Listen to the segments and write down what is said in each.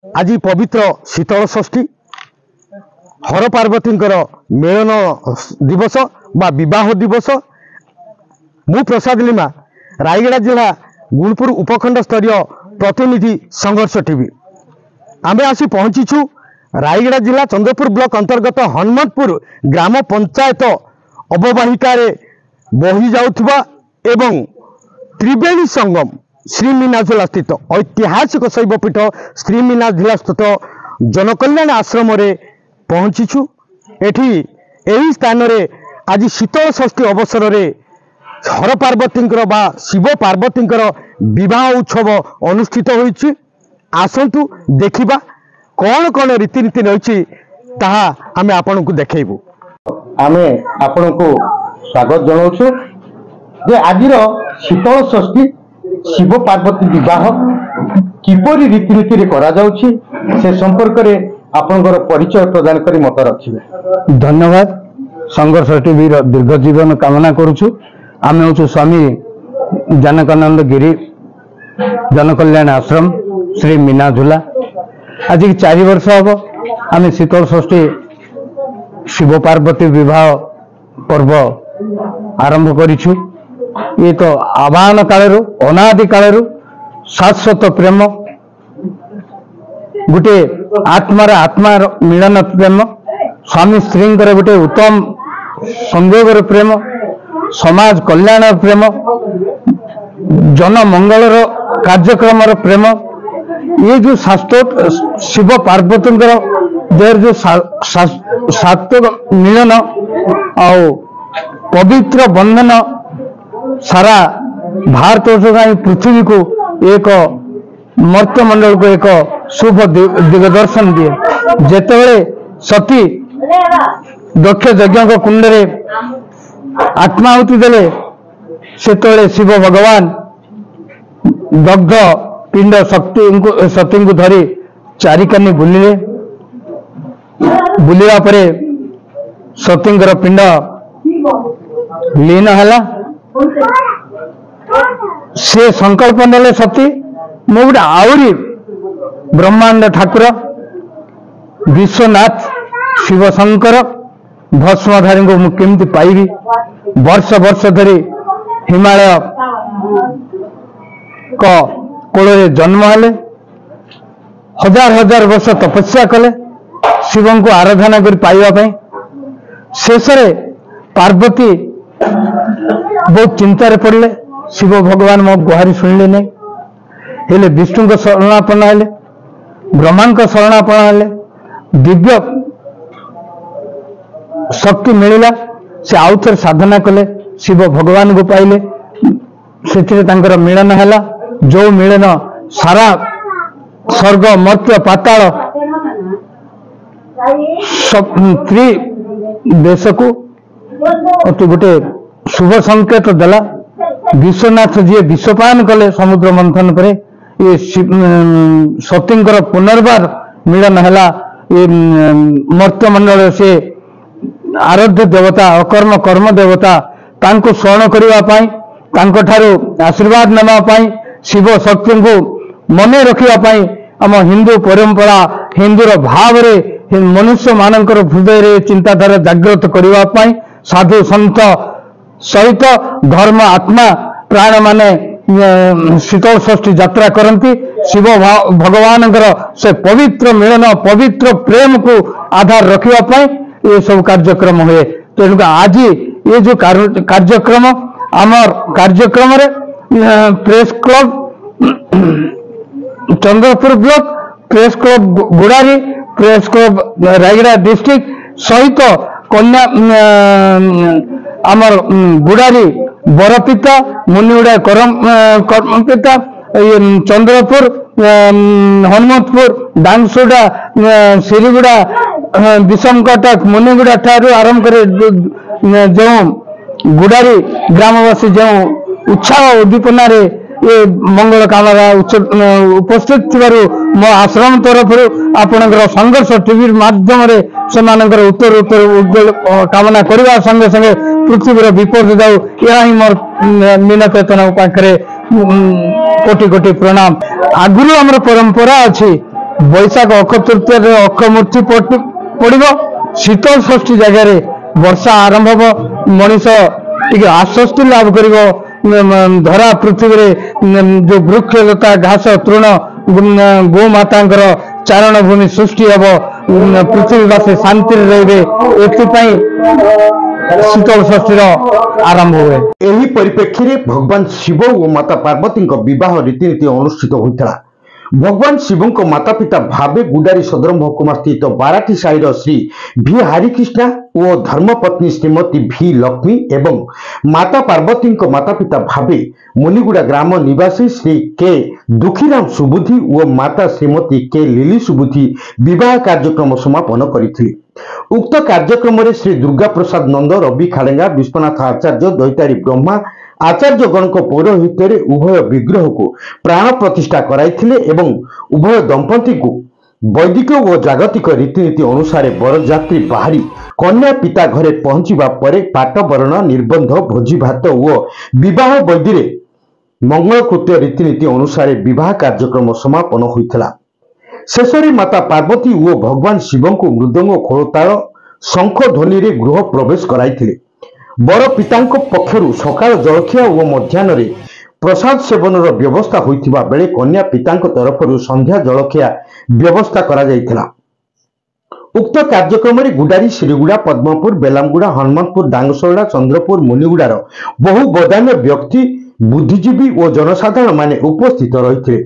आज पवित्र शीतल षष्ठी हर पार्वती मिलन दिवस बा विवाह दिवस। मु प्रसाद लिमा रायगड़ा जिला गुणपुर उपखंड स्तरीय प्रतिनिधि संघर्ष टीवी आमे आसी पहुंचीछु रायगड़ा जिला चंद्रपुर ब्लॉक अंतर्गत हनुमतपुर ग्राम पंचायत अववाहिका बही जाउथबा एवं त्रिवेणी संगम श्री मीनाझुला स्थित ऐतिहासिक शैवपीठ श्री मीनाझुला स्थित जनकल्याण आश्रम रे पहुंचीछु। एठी एही स्थान रे आज शीतल षष्ठी अवसर रे हर पार्वती बा शिव पार्वती विवाह उत्सव अनुष्ठित होइछि। आसंतु देखिबा कौन कौन रीतिनीति रही ताहा आमे आपनकु देखैबु। आमे आपनकु स्वागत जनाउछु जे आजिर शीतल षष्ठी शिव पार्वती विवाह किपरि रीतिनीति रे करा जाउछि से संपर्क रे आपनकर परिचय प्रदान करी मत रखिबे। धन्यवाद। संघर्ष टीवी रो दीर्घ जीवन कामना करूछु। आमे होछु स्वामी जनकानंद गिरी जनकल्याण आश्रम श्री मीनाझुला। आज 4 वर्ष हम आम शीतल षष्ठी शिव पार्वती विवाह पर्व आरंभ करिछु। ये तो आवाहन कालरू अनादि कालरू शाश्वत प्रेम गोटे आत्मार आत्मार मिलन प्रेम स्वामी स्त्री गोटे उत्तम संयोग प्रेम समाज कल्याण प्रेम जन मंगल कार्यक्रम प्रेम ये जो शाश्वत शिव पार्वती देर जो सात्विक मिलन और पवित्र बंधन सारा भारत पृथ्वी को एक मर्त्य मंडल को एक शुभ दिगदर्शन दिए। जेतेबेले सती दक्ष यज्ञ कुंड रे आत्माहुति देले सेतेबेले शिव भगवान दग्ध पिंड सती को धरी चारिकानी बुलिले। बुलिवा परे सतींकर पिंड लीन हला। से संकल्प नेले सती मो गोटे आउरी ब्रह्मांड ठाकुर विश्वनाथ शिव शंकर भस्मधारी को केमती पाइबी। वर्ष वर्ष धरी हिमालय को कोल जन्म हेले हजार हजार वर्ष तपस्या कले शिव को आराधना कर पाइबा। शेष पार्वती बहुत चिंतार पड़े। शिव भगवान मो गुहारी शुणिले नहीं हेले विष्णु को शरणापन्न हेले ब्रह्मा को शरणापन्न हेले दिव्य शक्ति मिलला। से आउ थे साधना कले शिव भगवान को पाइले से मिलन है। जो मिलन सारा स्वर्ग मर्त्य पाताल त्रि देश को अति गोटे शुभ संकेत देला। विश्वनाथ जी विश्वपान कले समुद्र मंथन पर ये सतींकर पुनर्बार मिलन है। ये मर्त्य मंडल से आराध्य देवता अकर्म कर्म देवता तांको शरण करने आशीर्वाद नापी शिव शक्ति को मने रखापी आम हिंदू परंपरा हिंदूर भाव रे मनुष्य मानकर हृदय चिंताधारा जागृत करने साधु संत सहित धर्म आत्मा प्राण माने शीतल षष्ठी यात्रा करती। शिव भगवान से पवित्र मिलन पवित्र प्रेम को आधार रखापी ये सब कार्यक्रम हुए। तेणुक आज ये जो कार्यक्रम आमर कार्यक्रम रे press club Chandrapur block press club Gudari press club Rayagada district सहित कन्या आमर गुड़ारी बरपिता मुनिगुड़ा कर्मपिता चंद्रपुर हनुमतपुर डांगसुड़ा सिरीगुड़ा विषमकटक मुनिगुड़ा ठारू आरंभ कर जो गुड़ारी ग्रामवासी जो उत्साह उद्दीपना रे ये मंगल कामना उपस्थित थिबारु मो आश्रम तरफ आपणकर संघर्ष टीवी माध्यम रे सेमानकर उत्तर उज्जवल कामना करबा संगे संगे पृथ्वीर विपद जाऊ या ही मोर मीनकेतन पाखरे कोटि कोटि प्रणाम। आगुरु हमर परंपरा अछि बैशाख अक्ष तृतीय अक्षमूर्ति पड़ो शीतल षष्ठी जगह वर्षा आरंभ हम मनीष टे आश्वस्ति लाभ कर धरा पृथ्वी रे जो वृक्ष लता घास तृण गोमाता चारण भूमि सृष्टि हम पृथ्वीवासी शांति रे शीतल षष्ठी आरंभ हुए। एही परिप्रेक्षी रे भगवान शिव और माता पार्वती विवाह रीतिनीति अनुष्ठित होता। भगवान शिवों माता पिता भावे गुडारी सदर महकुमा स्थित बाराटी साईर श्री भी हरिकृष्णा और धर्मपत्नी श्रीमती भी लक्ष्मी एवं माता पार्वती माता पिता भावे मुनिगुड़ा ग्राम निवासी श्री के दुखीराम सुबुद्धि और माता श्रीमती के लिली सुबुद्धि विवाह कार्यक्रम समापन करथिले। उक्त कार्यक्रम में श्री दुर्गा प्रसाद नंद रवि खाड़ेगा विश्वनाथ आचार्य दैतारी ब्रह्मा आचार्यगण पौरोहित उभय विग्रह को प्राण प्रतिष्ठा कराइथिले एवं उभय दंपति को वैदिक और जागतिक रीतिनीति अनुसार बरजात्री बाहरी कन्या पिता घरे पहुंचवा पर पाटबरण निर्बंध भोजी भात और विवाह वैदी मंगलकृत्य रीतिनीति अनुसार विवाह कार्यक्रम समापन होता। शेष में माता पार्वती और भगवान शिव को मृदंग खोलताल शंख ध्वनि रे गृह प्रवेश कराइथिले। बर पिता पक्षरु सकाळ जलखिया और मध्याह्न प्रसाद सेवन व्यवस्था होइथिबा बेले कन्या पिता तरफ संध्या जलखिया व्यवस्था करा जाइथिला। उक्त कार्यक्रम में गुडारी श्रीगुड़ा पद्मपुर बेलामगुड़ा हनुमानपुर डांगसोड़ा चंद्रपुर मुनिगुड़ार बहु बदान्य व्यक्ति बुद्धिजीवी और जनसाधारण माने उपस्थित रही।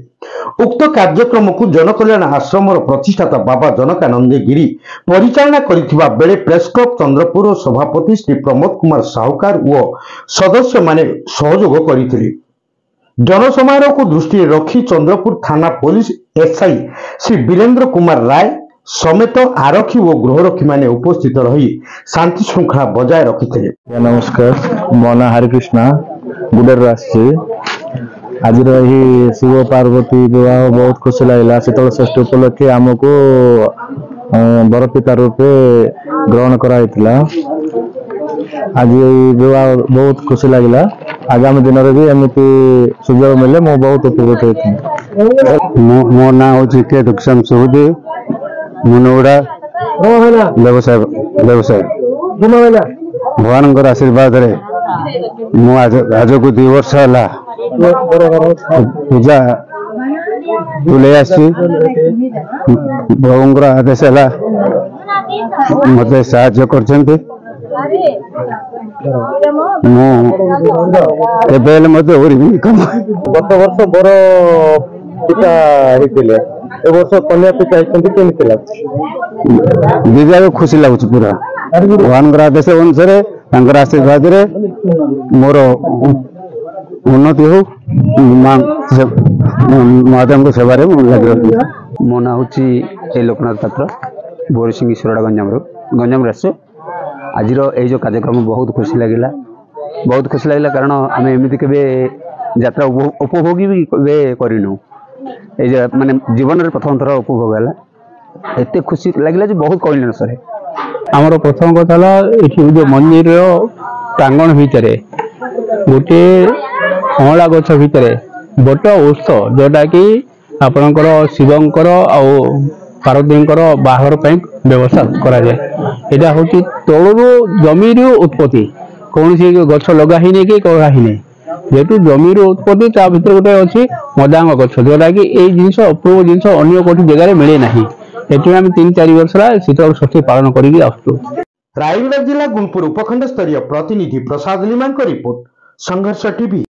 उक्त कार्यक्रम को जनकल्याण आश्रम प्रतिष्ठाता बाबा जनकानंद गिरी परिचालना करिथिबा बेले प्रेस क्लब चंद्रपुर सभापति श्री प्रमोद कुमार साहुकार और सदस्य माने सहयोग करथिले। जनसमारोह को दृष्टि रखी चंद्रपुर थाना पुलिस एसआई श्री वीरेंद्र कुमार राय समेत आरक्षी और गृहरक्षी माने उपस्थित रही शांति श्रृंखला बजाय रखिथिले। नमस्कार, मो ना हरिकृष्णा गुडर आज शिव पार्वती विवाह बहुत खुशी लगे। शीतल षष्ठी उपलक्षे आमको बरपिता रूपे ग्रहण कराइला। आज विवाह बहुत खुशी लगे। आगामी दिन में भी एमती सुजोग मिले मु बहुत उपकृत होती। मो ना हूँ के दुखश्याम सुबुद्धि मुनगुड़ा व्यवसाय भगवान आशीर्वाद आज को 2 वर्ष है पूजा तुले भगवान आदेश है मत साहाय्य कर गत वर्ष बर पिता वर्ष कन्या पिता दीदी खुशी लगुच पूरा भगवान आदेश अनुसार आशीर्वाद मोर उन्नति हो महादेव सेवारे लगे। मो ना हूँ लोकनाथ पात्र बोरसिंह सोरड़ा गंजाम राष्ट्र। आज जो कार्यक्रम बहुत खुशी लगे कारण आम एमती के यात्रा उपभोगी भी करनु माने जीवन में प्रथम थर उपभोग है। एत खुशी लगे बहुत कहले न सर। आमर प्रथम कथा ये जो मंदिर प्रांगण भितर गोटे अँला गछ भितर बट उत्स जोटा कि आपणकर शिवंकर आउ पार्वतींकर बाहर व्यवस्था करा जाए। यहाँ हूँ तलु जमी उत्पत्ति कौन सी गछ लगा ही नहीं कि करा ही नहीं जेहेतु जमी उत्पत्ति ता भीतर गोटे अच्छी मदांग गछ जोटा कि यही जिनस अपूर्व जिनस अन्य कोई जगह मिले ना। ये आम 3-4 वर्ष शीतल षष्ठी पालन कर रायगढ़ जिला गुणपुर उपखंड स्तरीय प्रतिनिधि प्रसाद लिमा रिपोर्ट संघर्ष टीवी।